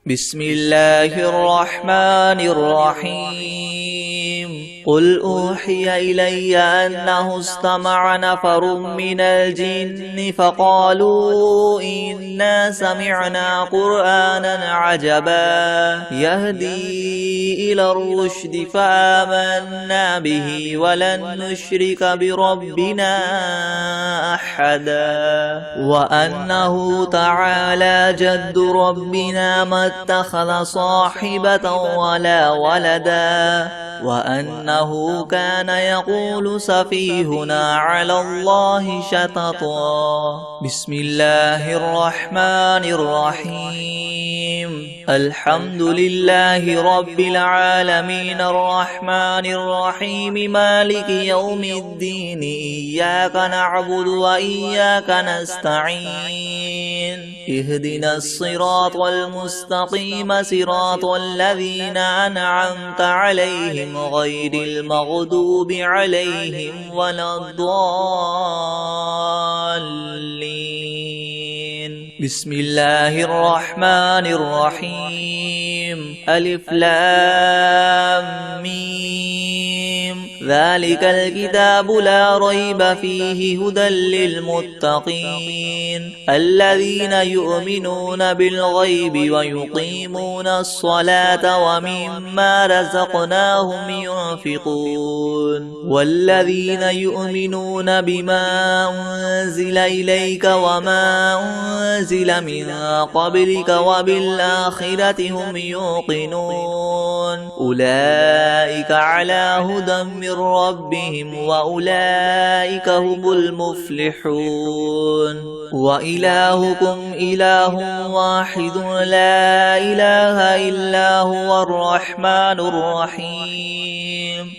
بسم الله الرحمن الرحيم قل أوحي إلي أنه استمع نفر من الجن فقالوا إنا سمعنا قرآنا عجبا يهدي إلى الرشد فآمنا به ولن نشرك بربنا أحدا وأنه تعالى جد ربنا ما اتخذ صاحبة ولا ولدا وأنه كان يقول سفيهنا على الله شططا بسم الله الرحمن الرحيم الحمد لله رب العالمين الرحمن الرحيم مالك يوم الدين إياك نعبد وإياك نستعين اهدنا الصراط المستقيم صراط الذين أنعمت عليهم غير المغضوب عليهم ولا الضالين بسم الله الرحمن الرحيم ألف لام ميم ذلك الكتاب لا ريب فيه هدى للمتقين الذين يؤمنون بالغيب ويقيمون الصلاة ومما رزقناهم ينفقون والذين يؤمنون بما أنزل إليك وما أنزل من قبلك وبالآخرة هم يوقنون أولئك على هدى من ربهم وأولئك هم المفلحون وإلهكم إله واحد لا إله إلا هو الرحمن الرحيم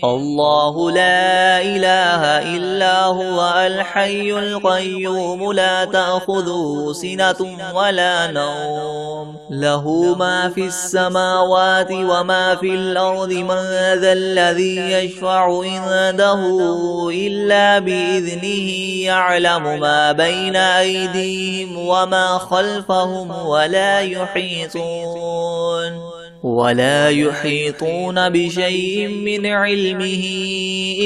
الله لا إله إلا هو الحي القيوم لا تأخذه سنة ولا نوم له ما في السماوات وما في الأرض من ذا الذي يشفع عنده إلا بإذنه يعلم ما بين أيديهم وما خلفهم ولا يحيطون بشيء من علمه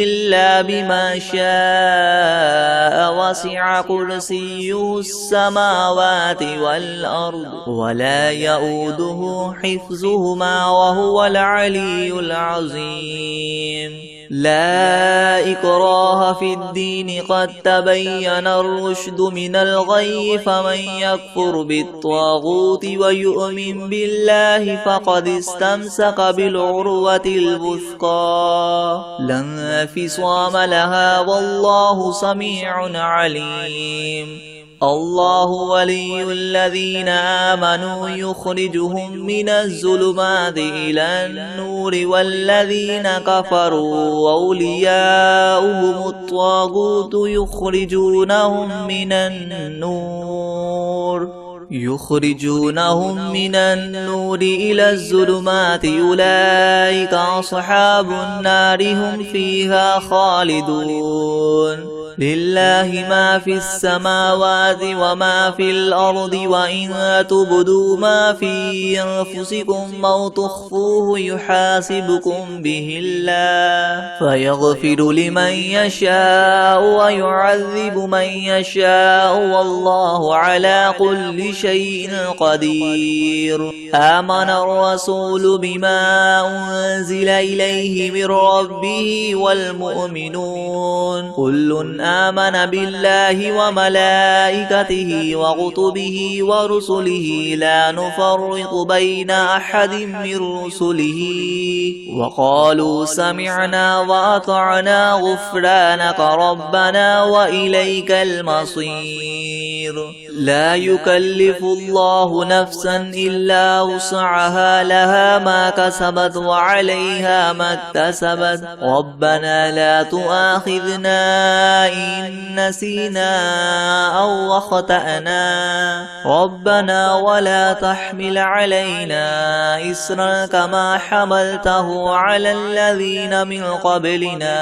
إلا بما شاء وسع كرسيه السماوات والأرض ولا يؤوده حفظهما وهو العلي العظيم لا إكراه في الدين قد تبين الرشد من الغي فمن يكفر بالطاغوت ويؤمن بالله فقد استمسك بالعروة الوثقى لا انفصام لها والله سميع عليم الله ولي الذين آمنوا يخرجهم من الظلمات إلى النور والذين كفروا أولياؤهم الطاغوت يخرجونهم من النور إلى الظلمات أولئك أصحاب النار هم فيها خالدون لله ما في السماوات وما في الأرض وإن تبدوا ما في أنفسكم أو تخفوه يحاسبكم به الله فيغفر لمن يشاء ويعذب من يشاء والله على كل شيء قدير آمن الرسول بما أنزل إليه من ربه والمؤمنون كل آمن بالله وملائكته وكتبه ورسله لا نفرق بين أحد من رسله وقالوا سمعنا وأطعنا غفرانك ربنا وإليك المصير لا يكلف الله نفسا إلا وسعها لها ما كسبت وعليها ما اكتسبت ربنا لا تؤاخذنا إن نسينا أو أخطأنا ربنا ولا تحمل علينا إصرا كما حملته على الذين من قبلنا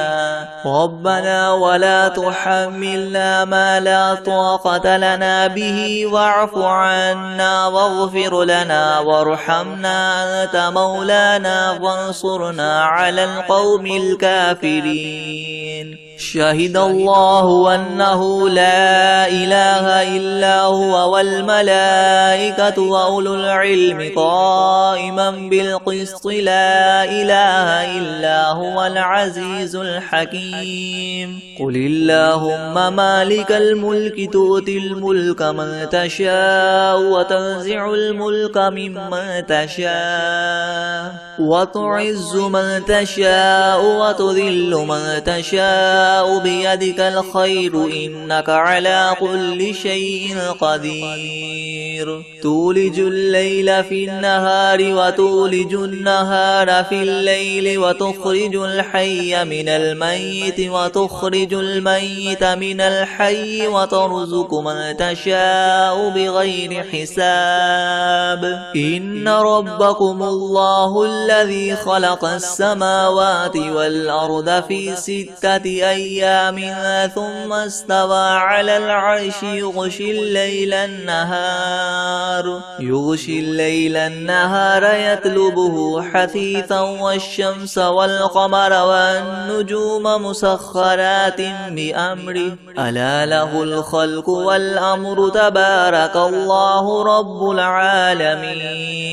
ربنا ولا تحملنا ما لا طاقة لنا به به واعف عنا واغفر لنا وارحمنا أنت مولانا فانصرنا على القوم الكافرين. شهد الله أنه لا إله إلا هو والملائكة وأولو العلم قائما بالقسط لا إله إلا هو العزيز الحكيم. قل اللهم مالك الملك تؤتي الملك من تشاء وتنزع الملك ممن تشاء وتعز من تشاء وتذل من تشاء بيدك الخير إنك على كل شيء قدير. تولج الليل في النهار وتولج النهار في الليل وتخرج الحي من الميت وتخرج الميت من الحي وترزق من تشاء بغير حساب. إن ربكم الله الذي خلق السماوات والأرض في 6 أيام ثم استوى على العرش يغشي الليل النهار يطلبه حثيثا والشمس والقمر والنجوم مسخرات بأمره ألا له الخلق والأمر تبارك الله رب العالمين.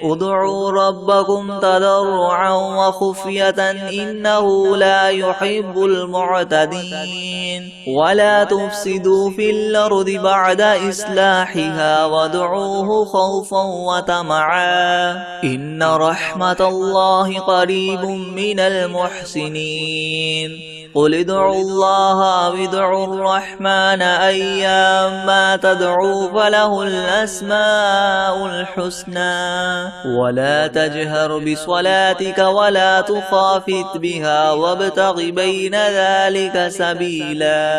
ادعوا ربكم تضرعا وخفية إنه لا يحب المعتدين. ولا تفسدوا في الأرض بعد إصلاحها وادعوه خوفا وطمعا إن رحمة الله قريب من المحسنين. قل ادعوا الله أو ادعوا الرحمن أيما تدعوا فله الأسماء الحسنى. ولا تجهر بصلاتك ولا تخافت بها وابتغ بين ذلك سبيلا.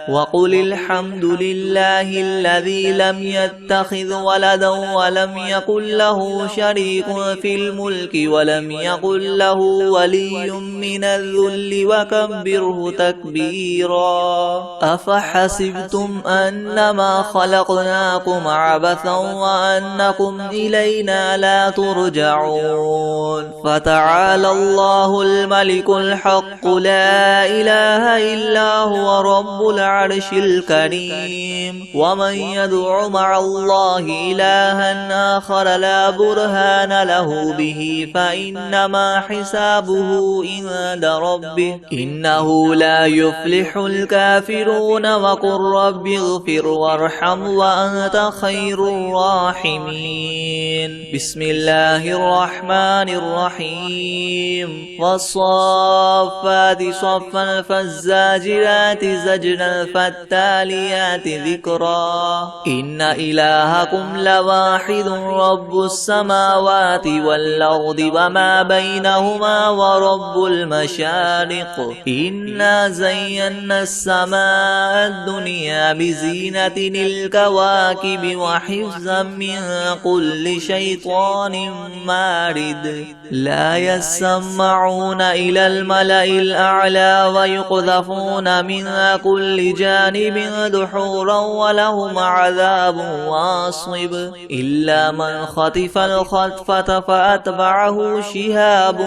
وقل الحمد لله الذي لم يتخذ ولدا ولم يكن له شريك في الملك ولم يكن له ولي من الذل وكبره تكبيرا. أفحسبتم أنما خلقناكم عبثا وأنكم إلينا لا ترجعون. فتعالى الله الملك الحق لا إله إلا هو رب العرش الكريم. ومن يدع مع الله إلها آخر لا برهان له به فإنما حسابه عند ربه إنه لا يفلح الكافرون. وقل رب اغفر وارحم وأنت خير الراحمين. بسم الله الرحمن الرحيم. والصافات صفا فالزاجرات زجرا فالتاليات ذكرا. إن إلهكم لواحد رب السماوات والأرض وما بينهما ورب المشارق. إنا زينا السماء الدنيا بزينة الكواكب وحفظا من كل شيطان مارد. لا يسمعون إلى الملأ الأعلى ويقذفون من كل جانب دحورا ولهم عذاب واصب. إلا من خطف الخطفة فأتبعه شهاب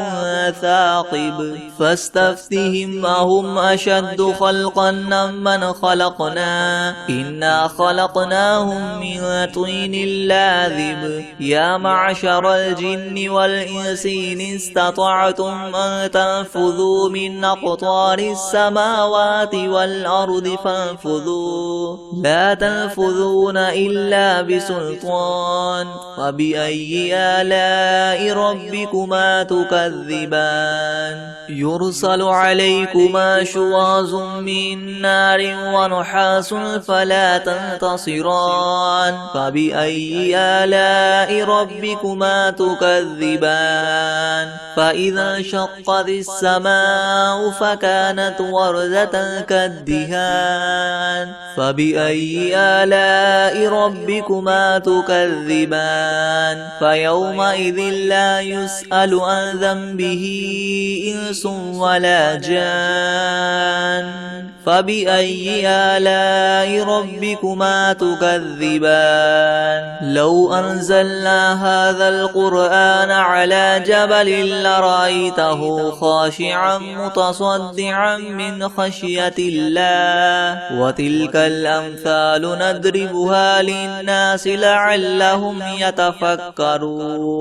ثاقب. فاستفتهم أهم أشد خلقا من خلقنا إنا خلقناهم من طين لاذب. يا معشر الجن والإنس إن استطعتم أن تنفذوا من أقطار السماوات والأرض فانفذوا لا تنفذون إلا بسلطان. فبأي آلاء ربكما تكذبان. يرسل عليكما شواظ من نار ونحاس فلا تنتصران. فبأي آلاء ربكما تكذبان. فإذا انشقت السماء فكانت وردة كالدهان. فبأي آلاء ربكما تكذبان. فيومئذ لا يسأل عن ذنبه إنس ولا جان. فبأي آلاء ربكما تكذبان لو أنزلنا هذا القرآن على جبل لرأيته خاشعا متصدعا من خشية الله وتلك الأمثال نضربها للناس لعلهم يتفكرون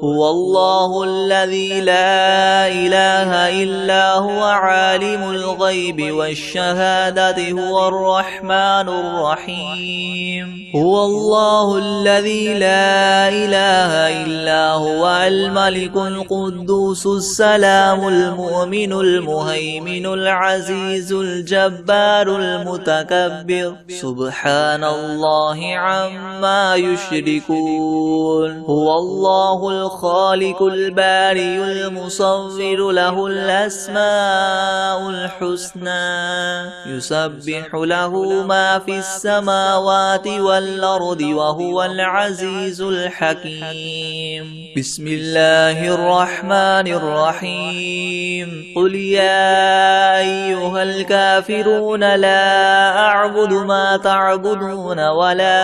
هو الله الذي لا إله إلا هو عالم الغيب والشهادة هو الرحمن الرحيم هو الله الذي لا إله إلا هو الملك القدوس السلام المؤمن المهيمن العزيز الجبار المتكبر سبحان الله عما يشركون هو الله الخالق البارئ المصور له الأسماء الحسنى يسبح له ما في السماوات والأرض وهو العزيز الحكيم بسم الله الرحمن الرحيم قل يا أيها الكافرون لا أعبد ما تعبدون ولا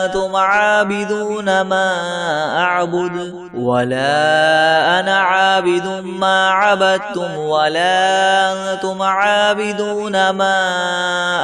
أنتم عابدون ما أعبد ولا أنا عابد ما عبدتم ولا أنتم عابدون ما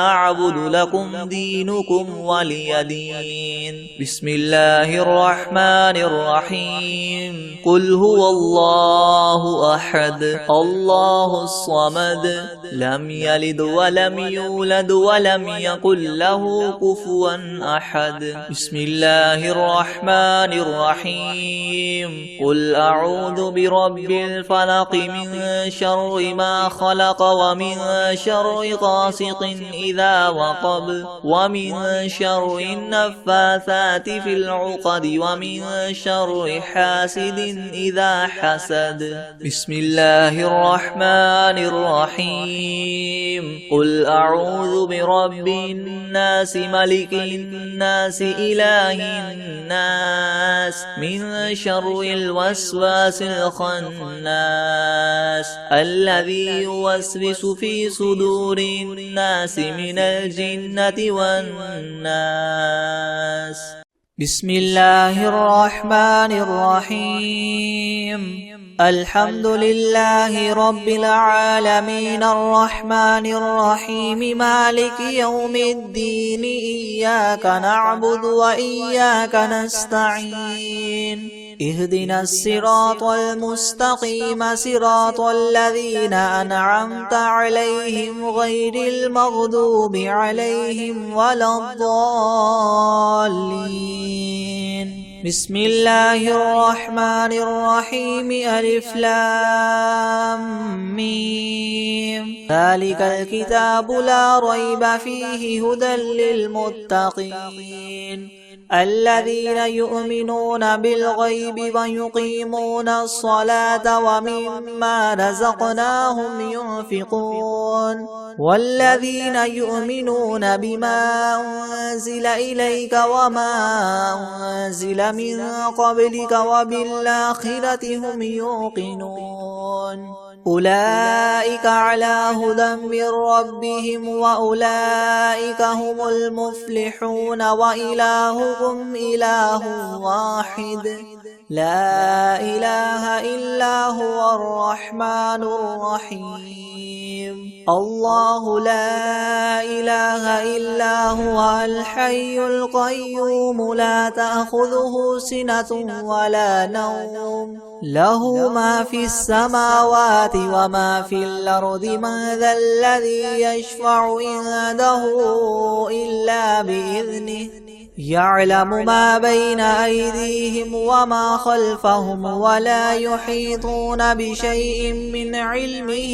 أعبد لكم دينكم ولي دين بسم الله الرحمن الرحيم قل هو الله أحد الله الصمد لم يلد ولم يولد ولم يكن له كفوا أحد بسم الله الرحمن الرحيم قل أعوذ برب الفلق من شر ما خلق ومن شر غاسق إذا وقب ومن شر النفاثات في العقد ومن شر حاسد إذا حسد بسم الله الرحمن الرحيم قل أعوذ برب الناس ملك الناس إله الناس من شر الوسواس الخناس الذي يوسوس في صدور الناس من الجنة والناس بسم الله الرحمن الرحيم الحمد لله رب العالمين الرحمن الرحيم مالك يوم الدين إياك نعبد وإياك نستعين اهدنا الصراط المستقيم صراط الذين أنعمت عليهم غير المغضوب عليهم ولا الضالين بسم الله الرحمن الرحيم ألف لام ميم ذلك الكتاب لا ريب فيه هدى للمتقين الذين يؤمنون بالغيب ويقيمون الصلاة ومما رزقناهم ينفقون والذين يؤمنون بما أنزل إليك وما أنزل من قبلك وبالآخرة هم يوقنون أولئك على هدى من ربهم وأولئك هم المفلحون وإلهكم إله واحد لا إله إلا هو الرحمن الرحيم الله لا إله إلا هو الحي القيوم لا تأخذه سنة ولا نوم له ما في السماوات وما في الأرض من ذا الذي يشفع عنده إلا بإذنه يعلم ما بين أيديهم وما خلفهم ولا يحيطون بشيء من علمه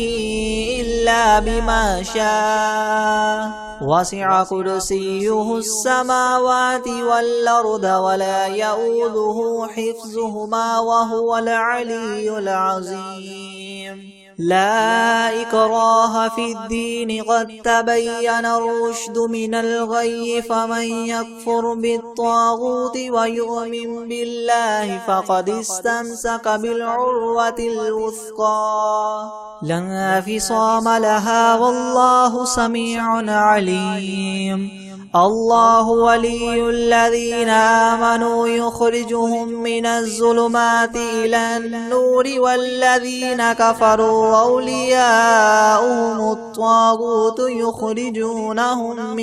إلا بما شاء وسع كرسيه السماوات والأرض ولا يؤوده حفظهما وهو العلي العظيم لا إكراه في الدين قد تبين الرشد من الغي فمن يكفر بالطاغوت ويؤمن بالله فقد استمسك بالعروة الوثقى لا انفصام لها والله سميع عليم. الله ولي الذين آمنوا يخرجهم من الظلمات إلى النور والذين كفروا أولياؤهم الطاغوت يخرجونهم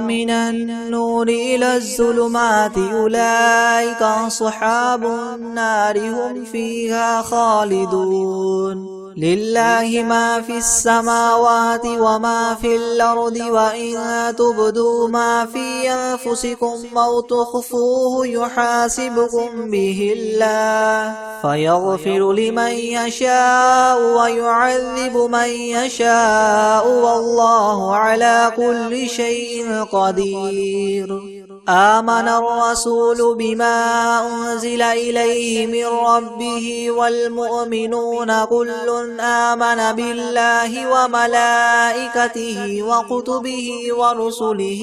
من النور إلى الظلمات أولئك أصحاب النار هم فيها خالدون. لله ما في السماوات وما في الأرض وإن تبدوا ما في أنفسكم أو تخفوه يحاسبكم به الله فيغفر لمن يشاء ويعذب من يشاء والله على كل شيء قدير. آمن الرسول بما أنزل إليه من ربه والمؤمنون كل آمن بالله وملائكته وكتبه ورسله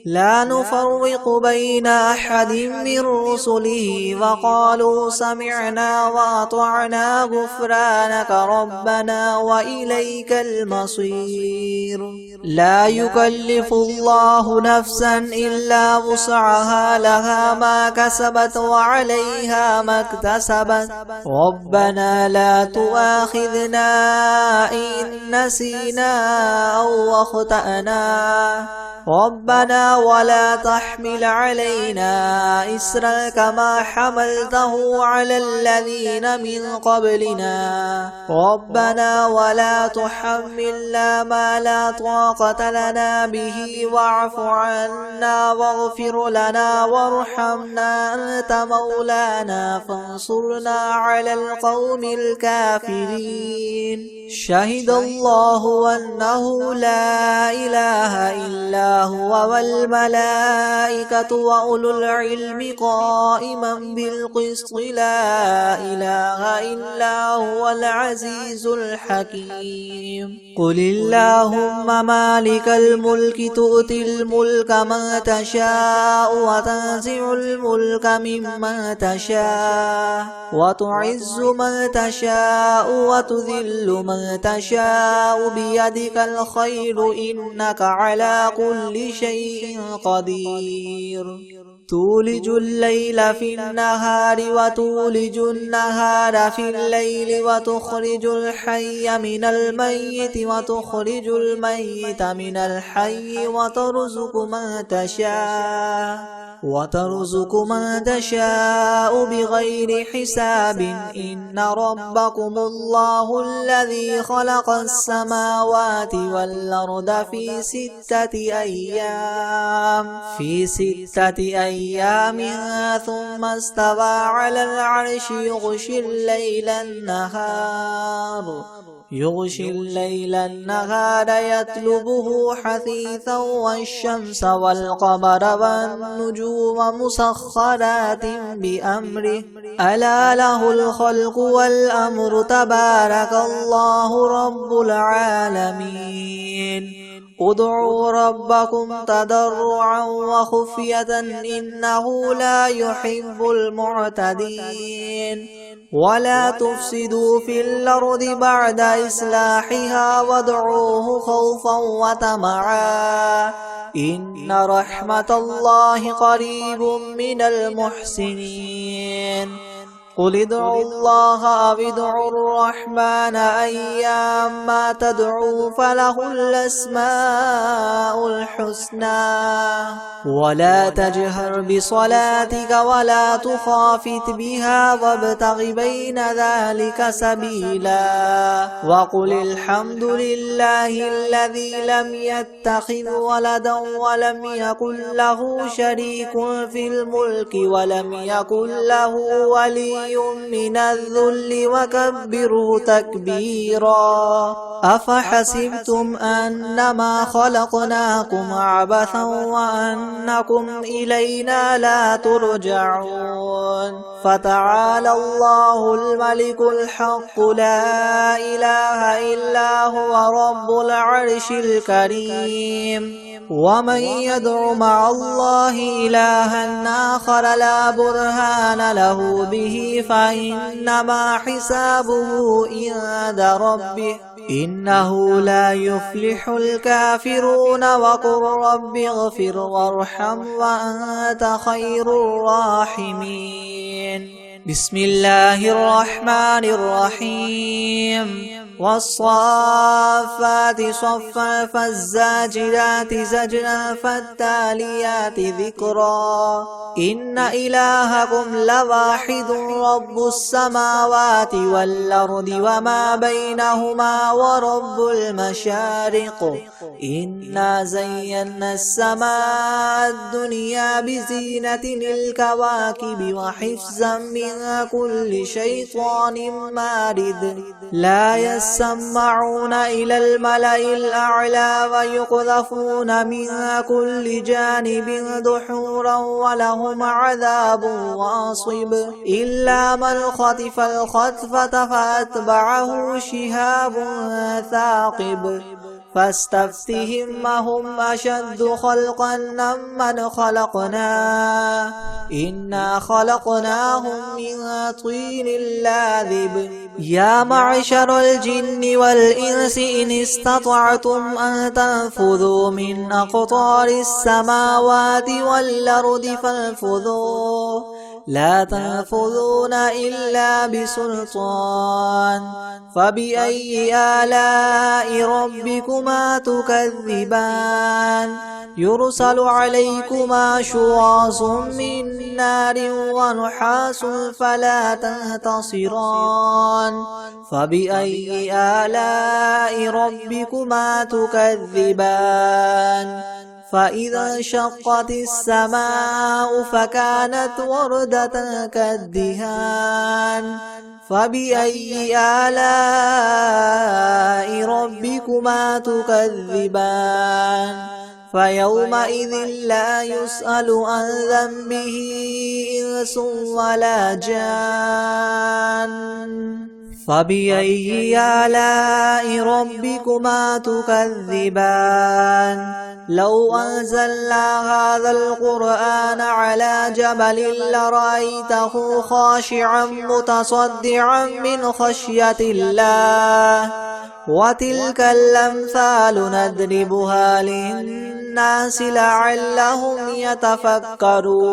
لا نفرق بين أحد من رسله وقالوا سمعنا وأطعنا غفرانك ربنا وإليك المصير. لا يكلف الله نفسا إلا وسعها لها ما كسبت وعليها ما اكتسبت ربنا لا تؤاخذنا إن نسينا أو أخطأنا ربنا ولا تحمل علينا إسرا كما حملته على الذين من قبلنا ربنا ولا تحملنا ما لا طاقة لنا به واعف عنا واغفر لنا وارحمنا أنت مولانا فانصرنا على القوم الكافرين. شهد الله أنه لا إله إلا هو والملائكة وأولو العلم قائما بالقسط لا إله إلا هو العزيز الحكيم. قل اللهم مالك الملك تؤتي الملك من تشاء وتنزع الملك ممن تشاء وتعز من تشاء وتذل من تشاء بيدك الخير إنك على كل شيء قدير. تولج الليل في النهار وتولج النهار في الليل وتخرج الحي من الميت وتخرج الميت من الحي وترزق من تشاء بغير حساب. إن ربكم الله الذي خلق السماوات والأرض في 6 أيام ثم استوى على العرش يغشي الليل النهار يطلبه حثيثا والشمس والقمر والنجوم مسخرات بأمره ألا له الخلق والأمر تبارك الله رب العالمين. ادعوا ربكم تضرعا وخفية إنه لا يحب المعتدين. ولا تفسدوا في الأرض بعد إصلاحها وادعوه خوفا وطمعا إن رحمة الله قريب من المحسنين. قل ادعوا الله أو ادعوا الرحمن أيما تدعوا فله الأسماء الحسنى. ولا تجهر بصلاتك ولا تخافت بها وابتغ بين ذلك سبيلا. وقل الحمد لله الذي لم يتخذ ولدا ولم يكن له شريك في الملك ولم يكن له ولي من الذل وكبره تكبيرا. أفحسبتم أنما خلقناكم عبثا وأنكم إلينا لا ترجعون. فتعالى الله الملك الحق لا إله إلا هو رب العرش الكريم. ومن يدع مع الله إلها آخر لا برهان له به فإنما حسابه عند ربه إنه لا يفلح الكافرون وقل رب اغفر وارحم وأنت خير الراحمين. بسم الله الرحمن الرحيم. والصافات صفا فالزاجرات زجرا فالتاليات ذكرا إن إلهكم لواحد رب السماوات والأرض وما بينهما ورب المشارق إنا زينا السماء الدنيا بزينة الكواكب وحفظا من كل شيطان مارد لا يسمعون إلى الملأ الأعلى ويقذفون من كل جانب دحورا ولهم عذاب واصب إلا من خطف الخطفة فأتبعه شهاب ثاقب فاستفتهم أهم أشد خلقا ممن خلقنا إنا خلقناهم من طين لاذب يا معشر الجن والإنس إن استطعتم أن تنفذوا من أقطار السماوات والأرض فانفذوا لا تنفذون إلا بسلطان فبأي آلاء ربكما تكذبان يرسل عليكما شواظ من نار ونحاس فلا تنتصران فبأي آلاء ربكما تكذبان فإذا انشقت السماء فكانت وردة كالدهان فبأي آلاء ربكما تكذبان فيومئذ لا يسأل عن ذنبه إنس ولا جان فبأي آلاء ربكما تكذبان لو أنزلنا هذا القرآن على جبل لرأيته خاشعا متصدعا من خشية الله وتلك الأمثال نضربها للناس لعلهم يتفكرون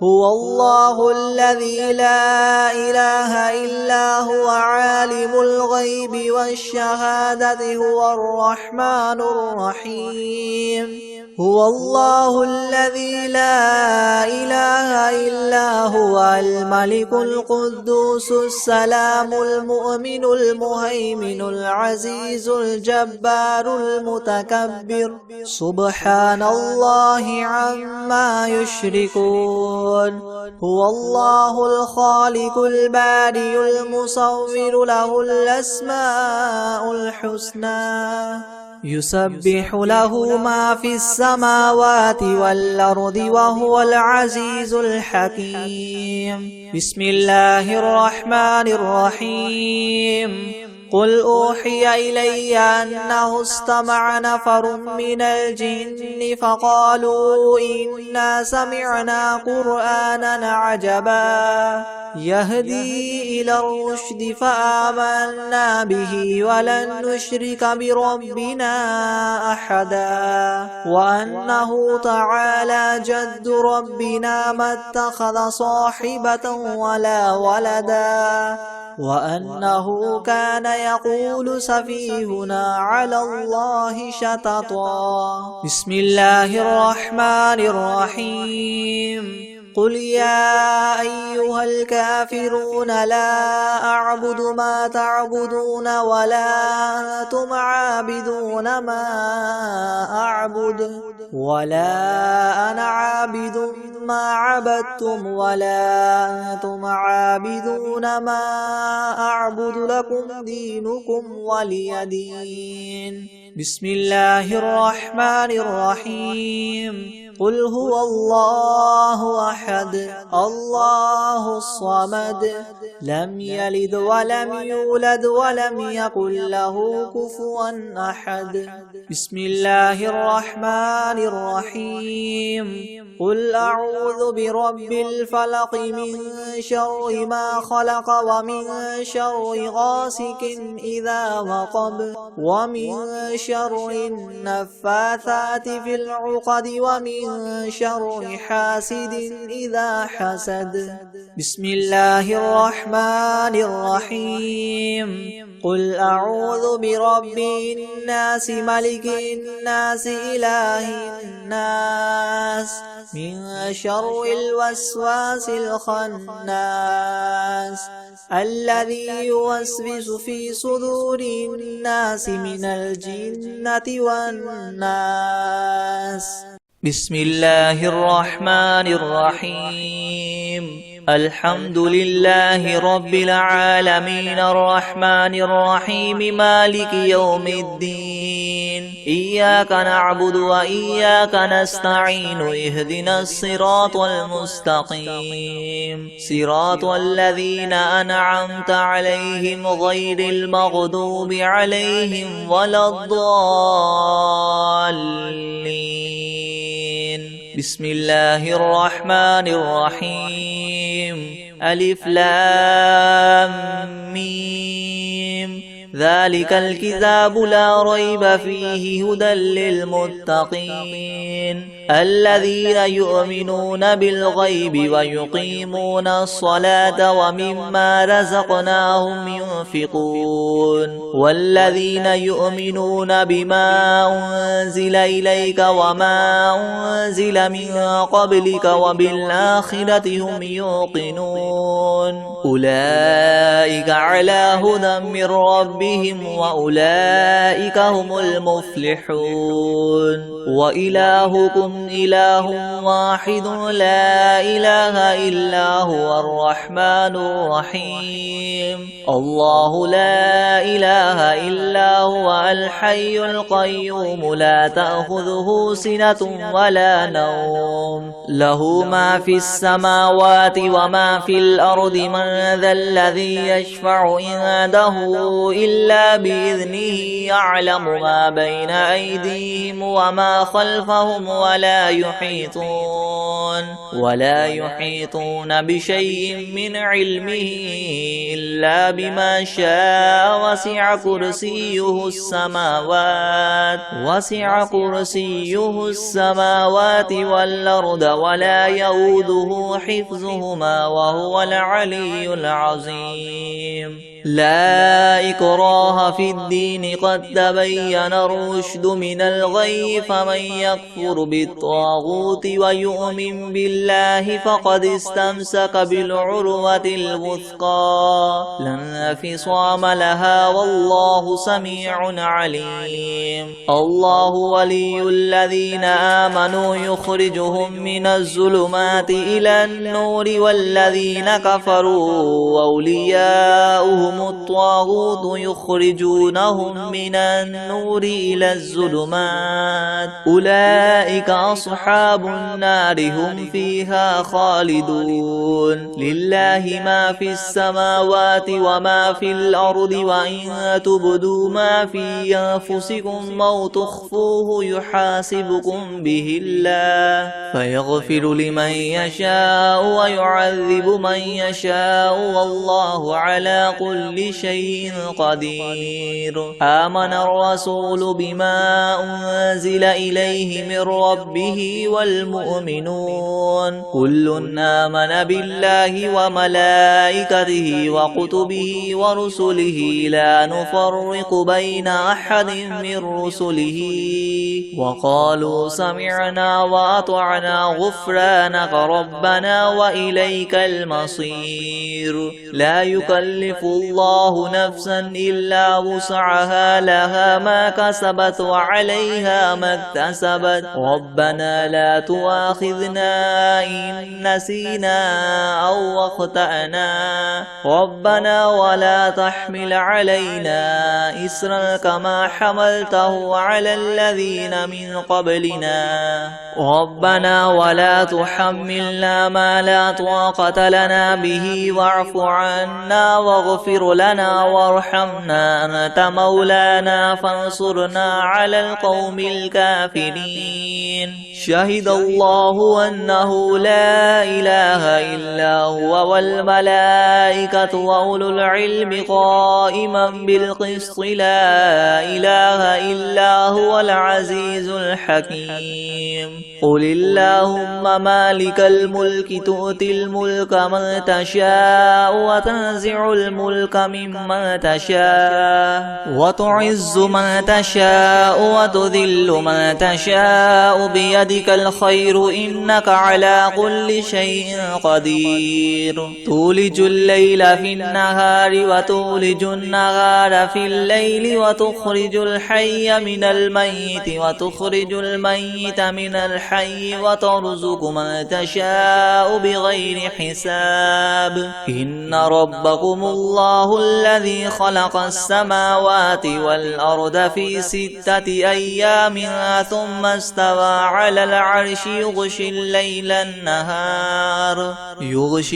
هو الله الذي لا إله إلا هو عالم الغيب والشهادة هو الرحمن الرحيم هو الله الذي لا إله إلا هو الملك القدوس السلام المؤمن المهيمن العزيز الجبار المتكبر سبحان الله عما يشركون هو الله الخالق البارئ المصور له الأسماء الحسنى يسبح له ما في السماوات والأرض وهو العزيز الحكيم بسم الله الرحمن الرحيم قل أوحي إلي أنه استمع نفر من الجن فقالوا إنا سمعنا قرآنا عجبا يهدي إلى الرشد فآمنا به ولن نشرك بربنا أحدا وأنه تعالى جد ربنا ما اتخذ صاحبة ولا ولدا وأنه كان يقول سفيهنا على الله شططا بسم الله الرحمن الرحيم قل يا أيها الكافرون لا أعبد ما تعبدون ولا أنتم عابدون ما أعبد ولا أنا عابد ما عبدتم ولا أنتم عابدون ما أعبد لكم دينكم ولي دين بسم الله الرحمن الرحيم قل هو الله أحد الله الصمد لم يلد ولم يولد ولم يكن له كفوا أحد بسم الله الرحمن الرحيم قل أعوذ برب الفلق من شر ما خلق ومن شر غاسق إذا وقب ومن شر النفاثات في العقد ومن شر حاسد إذا حسد بسم الله الرحمن الرحيم قل أعوذ برب الناس ملك الناس إله الناس من شر الوسواس الخناس الذي يوسوس في صدور الناس من الجنة والناس بسم الله الرحمن الرحيم الحمد لله رب العالمين الرحمن الرحيم مالك يوم الدين إياك نعبد وإياك نستعين اهدنا الصراط المستقيم صراط الذين أنعمت عليهم غير المغضوب عليهم ولا الضالين بسم الله الرحمن الرحيم ألف لام ميم ذلك الكتاب لا ريب فيه هدى للمتقين الذين يؤمنون بالغيب ويقيمون الصلاة ومما رزقناهم ينفقون والذين يؤمنون بما أنزل إليك وما أنزل من قبلك وبالآخرة هم يوقنون أولئك على هدى من ربهم وأولئك هم المفلحون وإلهكم إله واحد لا إله إلا هو الرحمن الرحيم الله لا إله إلا هو الحي القيوم لا تأخذه سنة ولا نوم له ما في السماوات وما في الأرض من ذا الذي يشفع عنده إلا بإذنه يعلم ما بين أيديهم وما خلفهم ولا يحيطون بشيء من علمه إلا بما شاء وسع كرسيه السماوات والأرض ولا يؤوده حفظهما وهو العلي العظيم لا إكراه في الدين قد تبين الرشد من الغي فمن يكفر بالطاغوت ويؤمن بالله فقد استمسك بالعروة الوثقى لا انفصام لها والله سميع عليم الله ولي الذين آمنوا يخرجهم من الظلمات إلى النور والذين كفروا أولياؤهم الطاغوت يخرجونهم من النور إلى الظلمات أولئك أصحاب النار هم فيها خالدون لله ما في السماوات وما في الأرض وإن تبدوا ما في أنفسكم أو تخفوه يحاسبكم به الله فيغفر لمن يشاء ويعذب من يشاء والله على كل شيء قدير آمن الرسول بما أنزل إليه من ربه والمؤمنون كل آمن بالله وملائكته وكتبه ورسله لا نفرق بين أحد من رسله وقالوا سمعنا وأطعنا غفرانك ربنا وإليك المصير لا يكلف الله الله نفسا إلا وسعها لها ما كسبت وعليها ما اكتسبت ربنا لا تؤاخذنا إن نسينا أو أخطأنا ربنا ولا تحمل علينا إسرا كما حملته على الذين من قبلنا ربنا ولا تحملنا ما لا طاقة لنا به واعف عنا واغفر لنا وارحمنا أنت مولانا فانصرنا على القوم الكافرين شهد الله أنه لا إله إلا هو والملائكة وأولو العلم قائما بالقسط لا إله إلا هو العزيز الحكيم قل اللهم مالك الملك تؤتي الملك من تشاء وتنزع الملك ممن تشاء وتعز من تشاء وتذل من تشاء بيدك الخير إنك على كل شيء قدير تولج الليل في النهار وتولج النهار في الليل وتخرج الحي من الميت وتخرج الميت من الحي وترزق من تشاء بغير حساب إن ربكم الله الذي خلق السماوات والأرض في 6 أيام ثم استوى على العرش يغشي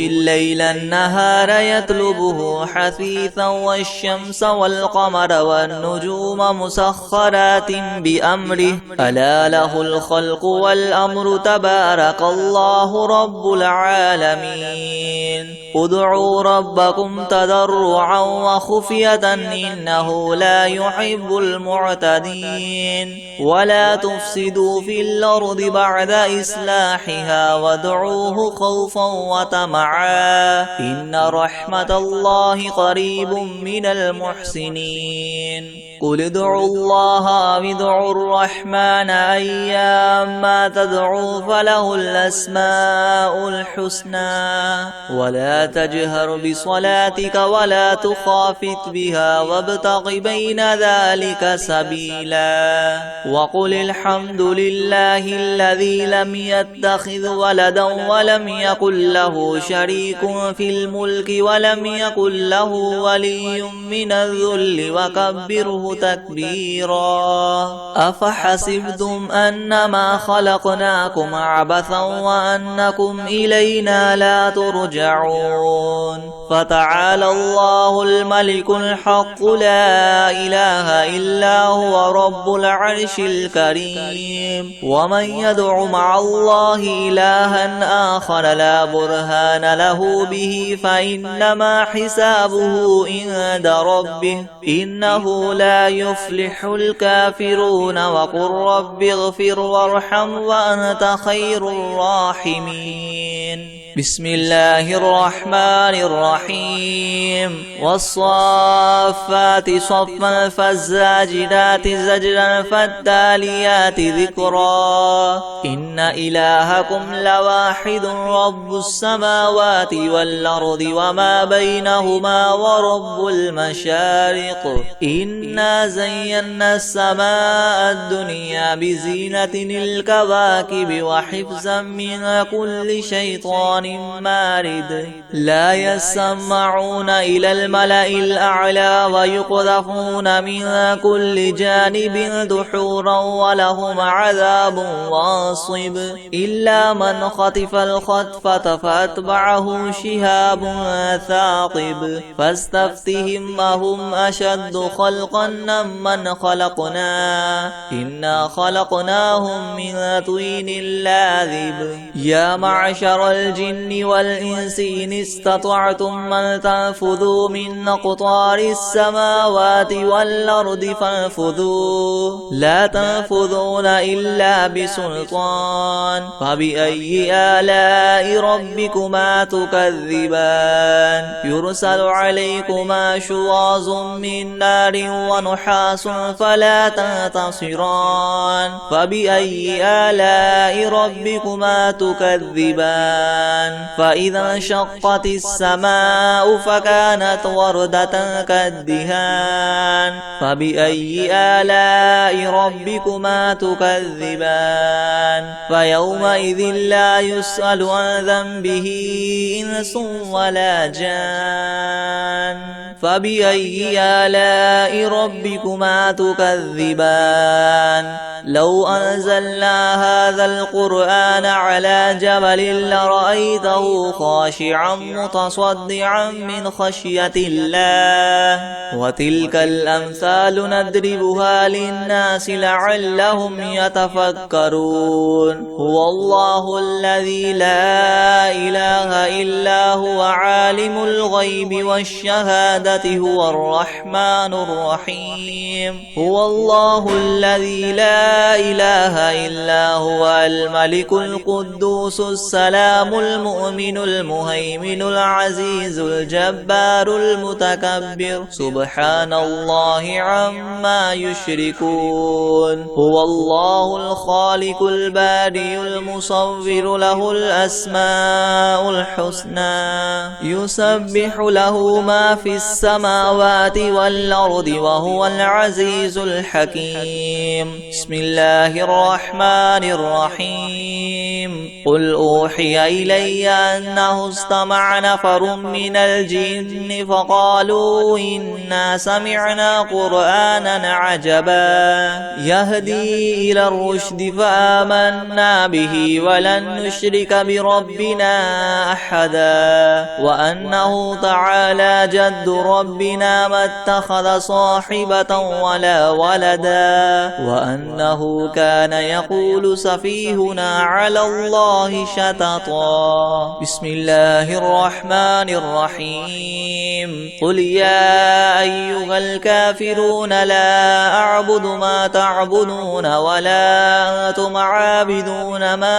الليل النهار يطلبه حثيثا والشمس والقمر والنجوم مسخرات بأمره ألا له الخلق والأمر تبارك الله رب العالمين ادعوا ربكم تضرعا وخفية إنه لا يحب المعتدين ولا تفسدوا في الأرض بعد إصلاحها وادعوه خوفا وطمعا إن رحمة الله قريب من المحسنين قل ادعوا الله وادعوا الرحمن أيما تدعوا فله الأسماء الحسنى ولا تجهر بصلاتك ولا تخافت بها وابتغ بين ذلك سبيلا وقل الحمد لله الذي لم يتخذ ولدا ولم يكن له شريك في الملك ولم يكن له ولي من الذل وكبره تكبيرا أفحسبتم أنما خلقناكم عبثا وأنكم إلينا لا ترجعون فتعالى الله الملك الحق لا إله إلا هو رب العرش الكريم ومن يدع مع الله إلها آخر لا برهان له به فإنما حسابه عند ربه إنه لا يفلح الكافرون وقل رب اغفر وارحم وأنت خير الراحمين بسم الله الرحمن الرحيم والصافات صفا فالزاجرات زجرا فالتاليات ذكرا إن إلهكم لواحد رب السماوات والأرض وما بينهما ورب المشارق إنا زينا السماء الدنيا بزينة الكواكب وحفظا من كل شيطان مارد لا يسمعون إلى الملأ الأعلى ويقذفون من كل جانب دحورا ولهم عذاب واصب إلا من خطف الخطفة فأتبعه شهاب ثاقب فاستفتهم أهم أشد خلقا من خلقنا إنا خلقناهم من طين لاذب يا معشر الجن والإنس إن استطعتم من تنفذوا من أقطار السماوات والأرض فانفذوا لا تنفذون إلا بسلطان فبأي آلاء ربكما تكذبان يرسل عليكما شواظ من نار ونحاس فلا تنتصران فبأي آلاء ربكما تكذبان فإذا انشقت السماء السماء فكانت وردة كالدهان فبأي آلاء ربكما تكذبان فيومئذ لا يسأل عن ذنبه إنس ولا جان فبأي آلاء ربكما تكذبان لو أنزلنا هذا القرآن على جبل لرأيته خاشعا متصدعا من خشية الله وتلك الأمثال نضربها للناس لعلهم يتفكرون هو الله الذي لا إله إلا هو عالم الغيب والشهادة هو الرحمن الرحيم هو الله الذي لا إله إلا هو الملك القدوس السلام المؤمن المهيمن العزيز الجبار المتكبر سبحان الله عما يشركون هو الله الخالق البارئ المصور له الأسماء الحسنى يسبح له ما في السماوات والأرض وهو العزيز الحكيم بسم الله الرحمن الرحيم قل أوحي إلي أنه استمع نفر من الجن فقالوا إنا سمعنا قرآنا عجبا يهدي إلى الرشد فآمنا به ولن نشرك بربنا أحدا وأنه تعالى جد ربنا ما اتخذ صاحبة ولا ولدا وأنه كان يقول سفيهنا على الله شططا بسم الله الرحمن الرحيم قل يا أيها الكافرون لا أعبد ما تعبدون ولا أنتم عابدون ما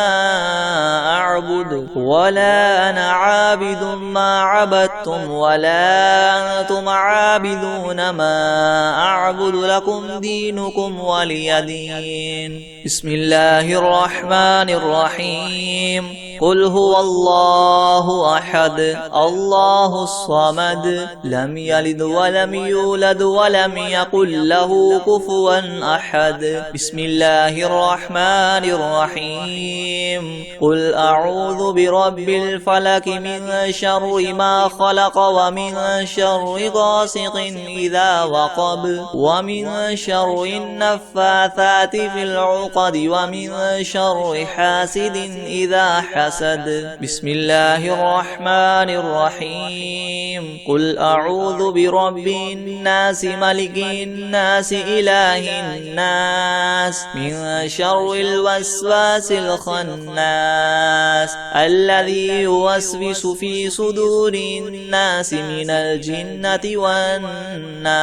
أعبد ولا أنا عابد ما عبدتم ولا أنتم عابدون ما أعبد لكم دينكم ولي دين بسم الله الرحمن الرحيم قل هو الله أحد الله الصمد لم يلد ولم يولد ولم يكن له كفوا أحد بسم الله الرحمن الرحيم قل أعوذ برب الفلك من شر ما خلق ومن شر غاسق إذا وقب ومن شر النفاثات في العقد ومن شر حاسد إذا حسد بسم الله الرحمن الرحيم قل أعوذ برب الناس ملك الناس إله الناس من شر الوسواس الخناس الذي يوسوس في صدور الناس من الجنة والناس